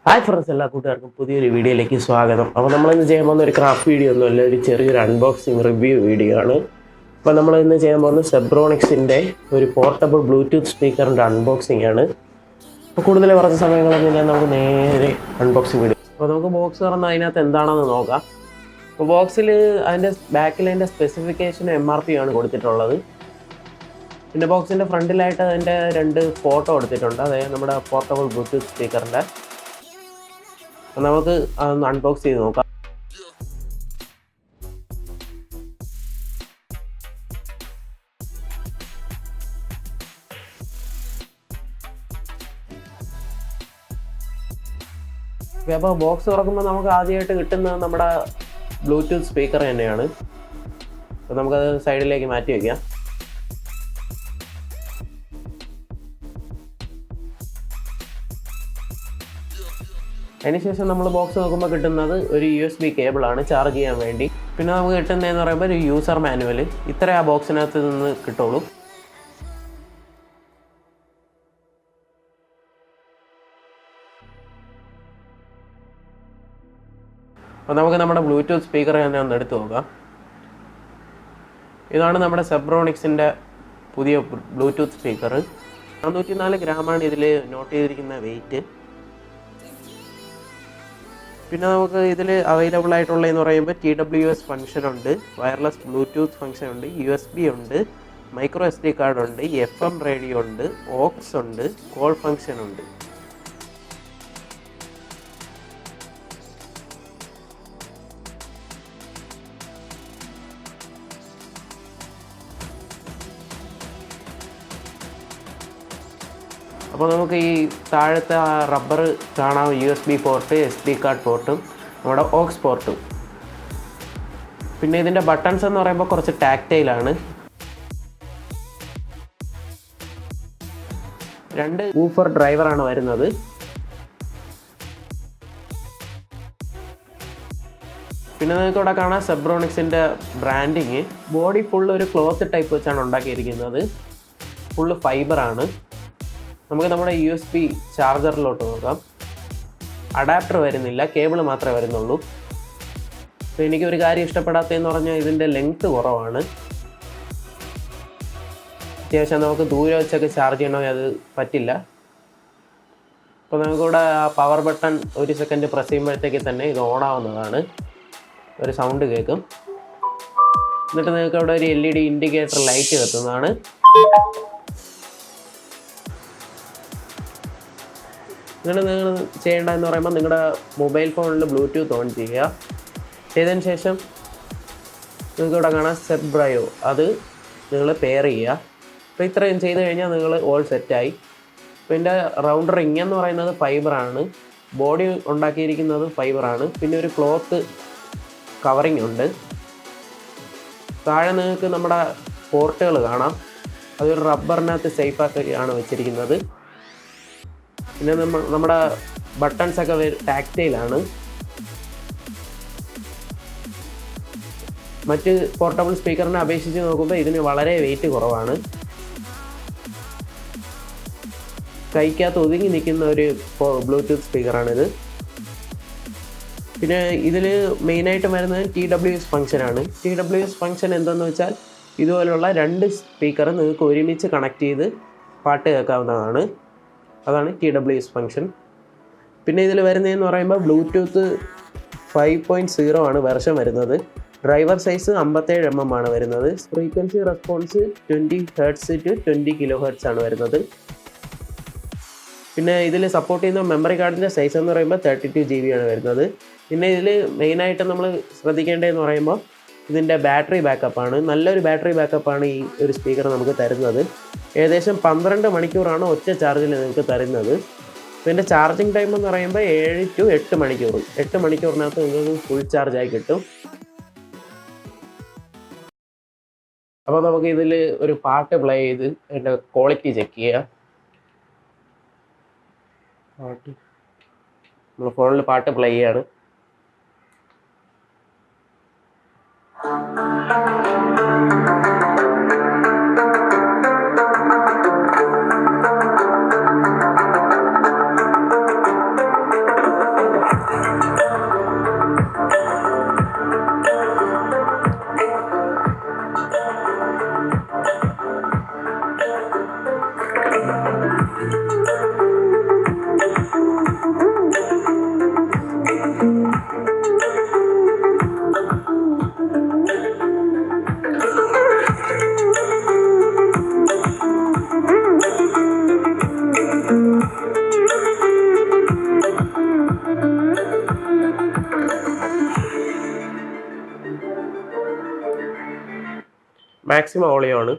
Hi friends, എല്ലാ കൂട്ടുകാർക്കും പുതിയൊരു വീഡിയോയിലേക്ക് സ്വാഗതം. അപ്പോൾ നമ്മളിന്ന് ചെയ്യാൻ പോകുന്ന ഒരു ക്രാഫ്റ്റ് വീഡിയോ ഒന്നുമല്ല, ഒരു ചെറിയൊരു അൺബോക്സിങ് റിവ്യൂ വീഡിയോ ആണ്. അപ്പോൾ നമ്മളിന്ന് ചെയ്യാൻ പോകുന്നത് സെബ്രോണിക്സിൻ്റെ ഒരു പോർട്ടബിൾ ബ്ലൂടൂത്ത് സ്പീക്കറിൻ്റെ അൺബോക്സിംഗ് ആണ്. അപ്പോൾ കൂടുതൽ പറഞ്ഞ സമയങ്ങളൊന്നുമില്ല, നമുക്ക് നേരെ അൺബോക്സിങ് വീഡിയോ. അപ്പോൾ നമുക്ക് ബോക്സ് തുറന്ന് അതിനകത്ത് എന്താണെന്ന് നോക്കാം. അപ്പോൾ ബോക്സിൽ അതിൻ്റെ ബാക്കിൽ അതിൻ്റെ സ്പെസിഫിക്കേഷനും MRP ആണ് കൊടുത്തിട്ടുള്ളത്. പിന്നെ ബോക്സിൻ്റെ ഫ്രണ്ടിലായിട്ട് അതിൻ്റെ 2 ഫോട്ടോ കൊടുത്തിട്ടുണ്ട്, അതായത് നമ്മുടെ പോർട്ടബിൾ ബ്ലൂടൂത്ത് സ്പീക്കറിൻ്റെ. നമുക്ക് അതൊന്ന് അൺബോക്സ് ചെയ്ത് നോക്കാം. അപ്പോൾ ബോക്സ് തുറക്കുമ്പോൾ നമുക്ക് ആദ്യമായിട്ട് കിട്ടുന്നത് നമ്മുടെ ബ്ലൂടൂത്ത് സ്പീക്കർ തന്നെയാണ്. അപ്പോൾ നമുക്കത് സൈഡിലേക്ക് മാറ്റി വയ്ക്കാം. അതിനുശേഷം നമ്മൾ ബോക്സ് നോക്കുമ്പോൾ കിട്ടുന്നത് ഒരു USB കേബിളാണ് ചാർജ് ചെയ്യാൻ വേണ്ടി. പിന്നെ നമുക്ക് കിട്ടുന്നതെന്ന് പറയുമ്പോൾ ഒരു യൂസർ മാനുവൽ. ഇത്രേ ആ ബോക്സിനകത്ത് നിന്ന് കിട്ടുള്ളൂ. അപ്പോൾ നമുക്ക് നമ്മുടെ ബ്ലൂടൂത്ത് സ്പീക്കർ തന്നെ ഒന്ന് എടുത്ത് നോക്കാം. ഇതാണ് നമ്മുടെ സെബ്രോണിക്സിൻ്റെ പുതിയ ബ്ലൂടൂത്ത് സ്പീക്കർ. 404 ഗ്രാമാണ് ഇതിൽ നോട്ട് ചെയ്തിരിക്കുന്ന വെയിറ്റ്. പിന്നെ നമുക്ക് ഇതിൽ അവൈലബിൾ ആയിട്ടുള്ളതെന്ന് പറയുമ്പോൾ TWS ഫംഗ്ഷൻ ഉണ്ട്, വയർലെസ് ബ്ലൂടൂത്ത് ഫംഗ്ഷൻ ഉണ്ട്, USB ഉണ്ട്, മൈക്രോ SD കാർഡ് ഉണ്ട്, FM റേഡിയോ ഉണ്ട്, ഓക്സ് ഉണ്ട്, കോൾ ഫംഗ്ഷൻ ഉണ്ട്. അപ്പോൾ നമുക്ക് ഈ താഴത്തെ റബ്ബർ കാണാം, USB പോർട്ട്, SD കാർഡ് പോർട്ടും നമ്മുടെ ഓക്സ് പോർട്ടും. പിന്നെ ഇതിൻ്റെ ബട്ടൺസ് എന്ന് പറയുമ്പോൾ കുറച്ച് ടാക്റ്റൈലാണ്. 2 ഊഫർ ഡ്രൈവറാണ് വരുന്നത്. പിന്നെ നിങ്ങൾക്ക് ഇവിടെ കാണാം സെബ്രോണിക്സിൻ്റെ ബ്രാൻഡിങ്. ബോഡി ഫുള്ള് ഒരു ക്ലോത്ത് ടൈപ്പ് വെച്ചാണ് ഉണ്ടാക്കിയിരിക്കുന്നത്. ഫുള്ള് ഫൈബറാണ്. നമുക്ക് നമ്മുടെ USB ചാർജറിലോട്ട് നോക്കാം. അഡാപ്റ്റർ വരുന്നില്ല, കേബിൾ മാത്രമേ വരുന്നുള്ളൂ. അപ്പോൾ എനിക്കൊരു കാര്യം ഇഷ്ടപ്പെടാത്തതെന്ന് പറഞ്ഞാൽ ഇതിൻ്റെ ലെങ്ത്ത് കുറവാണ്. അത്യാവശ്യം നമുക്ക് ദൂരെ വെച്ചൊക്കെ ചാർജ് ചെയ്യണമെങ്കിൽ അത് പറ്റില്ല. അപ്പോൾ നമുക്കിവിടെ ആ പവർ ബട്ടൺ 1 സെക്കൻഡ് പ്രസ് ചെയ്യുമ്പോഴത്തേക്ക് തന്നെ ഇത് ഓണാവുന്നതാണ്. ഒരു സൗണ്ട് കേൾക്കും. എന്നിട്ട് നിങ്ങൾക്ക് ഇവിടെ ഒരു LED ഇൻഡിക്കേറ്റർ ലൈറ്റ് കത്തുന്നതാണ്. നിങ്ങൾ ചെയ്യേണ്ടതെന്ന് പറയുമ്പോൾ നിങ്ങളുടെ മൊബൈൽ ഫോണിൽ ബ്ലൂടൂത്ത് ഓൺ ചെയ്യുക. ചെയ്തതിന് ശേഷം നിങ്ങൾക്ക് ഇവിടെ കാണാം സെബ്രയോ, അത് നിങ്ങൾ പെയർ ചെയ്യുക. അപ്പോൾ ഇത്രയും ചെയ്ത് കഴിഞ്ഞാൽ നിങ്ങൾ ഓൾ സെറ്റായി. അപ്പോൾ ഇതിൻ്റെ റൗണ്ട് റിങ് എന്ന് പറയുന്നത് ഫൈബറാണ്, ബോഡി ഉണ്ടാക്കിയിരിക്കുന്നത് ഫൈബറാണ്. പിന്നെ ഒരു ക്ലോത്ത് കവറിങ് ഉണ്ട്. താഴെ നിങ്ങൾക്ക് നമ്മുടെ പോർട്ടുകൾ കാണാം, അതൊരു റബ്ബറിനകത്ത് സേഫാക്കിയാണ് വെച്ചിരിക്കുന്നത്. പിന്നെ നമ്മുടെ ബട്ടൺസൊക്കെ ടാക്റ്റൈലാണ്. മറ്റ് പോർട്ടബിൾ സ്പീക്കറിനെ അപേക്ഷിച്ച് നോക്കുമ്പോൾ ഇതിന് വളരെ വെയിറ്റ് കുറവാണ്. കൈക്കകത്ത് ഒതുങ്ങി നിൽക്കുന്ന ഒരു ബ്ലൂടൂത്ത് സ്പീക്കറാണിത്. പിന്നെ ഇതിൽ മെയിനായിട്ട് വരുന്നത് TWS ഫംഗ്ഷനാണ്. TWS ഫംഗ്ഷൻ എന്തെന്ന് വെച്ചാൽ ഇതുപോലുള്ള 2 സ്പീക്കർ നിങ്ങൾക്ക് ഒരുമിച്ച് കണക്ട് ചെയ്ത് പാട്ട് കേൾക്കാവുന്നതാണ്. അതാണ് TWS ഫംഗ്ഷൻ. പിന്നെ ഇതിൽ വരുന്നതെന്ന് പറയുമ്പോൾ ബ്ലൂടൂത്ത് 5.0 ആണ് വെർഷൻ വരുന്നത്. ഡ്രൈവർ സൈസ് 57 mm ആണ് വരുന്നത്. Frequency response 20 Hz to 20 kHz ആണ് വരുന്നത്. പിന്നെ ഇതിൽ സപ്പോർട്ട് ചെയ്യുന്ന മെമ്മറി കാർഡിൻ്റെ സൈസ് എന്ന് പറയുമ്പോൾ 32 GB ആണ് വരുന്നത്. പിന്നെ ഇതിൽ മെയിനായിട്ട് നമ്മൾ ശ്രദ്ധിക്കേണ്ടതെന്ന് പറയുമ്പോൾ ഇതിൻ്റെ ബാറ്ററി ബാക്കപ്പാണ്. നല്ലൊരു ബാറ്ററി ബാക്കപ്പാണ് ഈ ഒരു സ്പീക്കർ നമുക്ക് തരുന്നത്. ഏകദേശം 12 മണിക്കൂറാണ് ഒറ്റ ചാർജിൽ നിങ്ങൾക്ക് തരുന്നത്. ഇതിൻ്റെ ചാർജിങ് ടൈം എന്ന് പറയുമ്പോൾ 7 to 8 മണിക്കൂർ. 8 മണിക്കൂറിനകത്ത് നിങ്ങൾക്ക് ഫുൾ ചാർജായി കിട്ടും. അപ്പോൾ നമുക്ക് ഇതിൽ ഒരു പാട്ട് പ്ലേ ചെയ്ത് അതിൻ്റെ ക്വാളിറ്റി ചെക്ക് ചെയ്യാം. നമ്മൾ ഫോണിൽ പാട്ട് പ്ലേ ചെയ്യാണ്. മാക്സിമം വോളിയം ആണ്.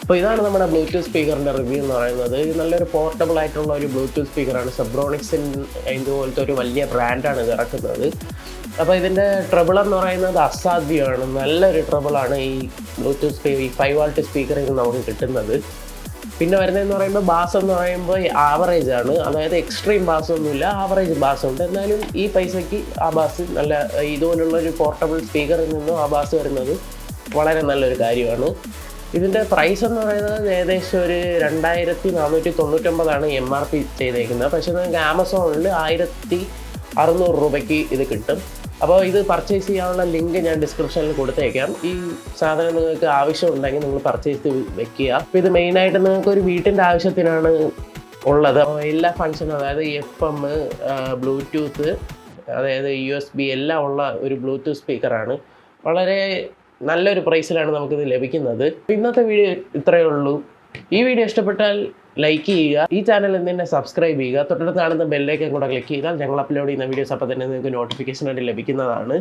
അപ്പോൾ ഇതാണ് നമ്മുടെ ബ്ലൂടൂത്ത് സ്പീക്കറിൻ്റെ റിവ്യൂ എന്ന് പറയുന്നത്. ഇത് നല്ലൊരു പോർട്ടബിൾ ആയിട്ടുള്ള ഒരു ബ്ലൂടൂത്ത് സ്പീക്കറാണ്. സെബ്രോണിക്സിൻ ഇതുപോലത്തെ ഒരു വലിയ ബ്രാൻഡാണ് ഇത് ഇറക്കുന്നത്. അപ്പോൾ ഇതിൻ്റെ ട്രബിൾ എന്ന് പറയുന്നത് അസാധ്യമാണ്. നല്ലൊരു ട്രബിളാണ് ഈ ബ്ലൂടൂത്ത് ഈ 5 വാട്ട് സ്പീക്കറിൽ നിന്ന് നമുക്ക് കിട്ടുന്നത്. പിന്നെ വരുന്നതെന്ന് പറയുമ്പോൾ ബാസ് എന്ന് പറയുമ്പോൾ ആവറേജ് ആണ്. അതായത് എക്സ്ട്രീം ബാസ് ഒന്നുമില്ല, ആവറേജ് ബാസ് ഉണ്ട്. എന്നാലും ഈ പൈസയ്ക്ക് ആ ബാസ് നല്ല ഇതുപോലുള്ള ഒരു പോർട്ടബിൾ സ്പീക്കറിൽ നിന്നും ആ ബാസ് വരുന്നത് വളരെ നല്ലൊരു കാര്യമാണ്. ഇതിൻ്റെ പ്രൈസ് എന്ന് പറയുന്നത് ഏകദേശം ഒരു 2499 MRP ചെയ്തേക്കുന്നത്. പക്ഷേ നിങ്ങൾക്ക് ആമസോണിൽ 1600 രൂപയ്ക്ക് ഇത് കിട്ടും. അപ്പോൾ ഇത് പർച്ചേസ് ചെയ്യാനുള്ള ലിങ്ക് ഞാൻ ഡിസ്ക്രിപ്ഷനിൽ കൊടുത്തേക്കാം. ഈ സാധനം നിങ്ങൾക്ക് ആവശ്യമുണ്ടെങ്കിൽ നിങ്ങൾ പർച്ചേസ് ചെയ്ത് വെക്കുക. അപ്പോൾ ഇത് മെയിനായിട്ട് നിങ്ങൾക്ക് ഒരു വീട്ടിൻ്റെ ആവശ്യത്തിനാണ് ഉള്ളത്. എല്ലാ ഫങ്ഷനും, അതായത് FM, ബ്ലൂടൂത്ത്, അതായത് USB എല്ലാം ഉള്ള ഒരു ബ്ലൂടൂത്ത് സ്പീക്കറാണ്. വളരെ നല്ലൊരു പ്രൈസിലാണ് നമുക്കിത് ലഭിക്കുന്നത്. ഇന്നത്തെ വീഡിയോ ഇത്രയേ ഉള്ളൂ. ഈ വീഡിയോ ഇഷ്ടപ്പെട്ടാൽ ലൈക്ക് ചെയ്യുക, ഈ ചാനൽ തന്നെ സബ്സ്ക്രൈബ് ചെയ്യുക, തൊട്ടടുത്ത് കാണുന്ന ബെല്ലൈക്കൻ കൂടെ ക്ലിക്ക് ചെയ്താൽ ഞങ്ങൾ അപ്ലോഡ് ചെയ്യുന്ന വീഡിയോസ് അപ്പോൾ തന്നെ നിങ്ങൾക്ക് നോട്ടിഫിക്കേഷനായിട്ട് ലഭിക്കുന്നതാണ്.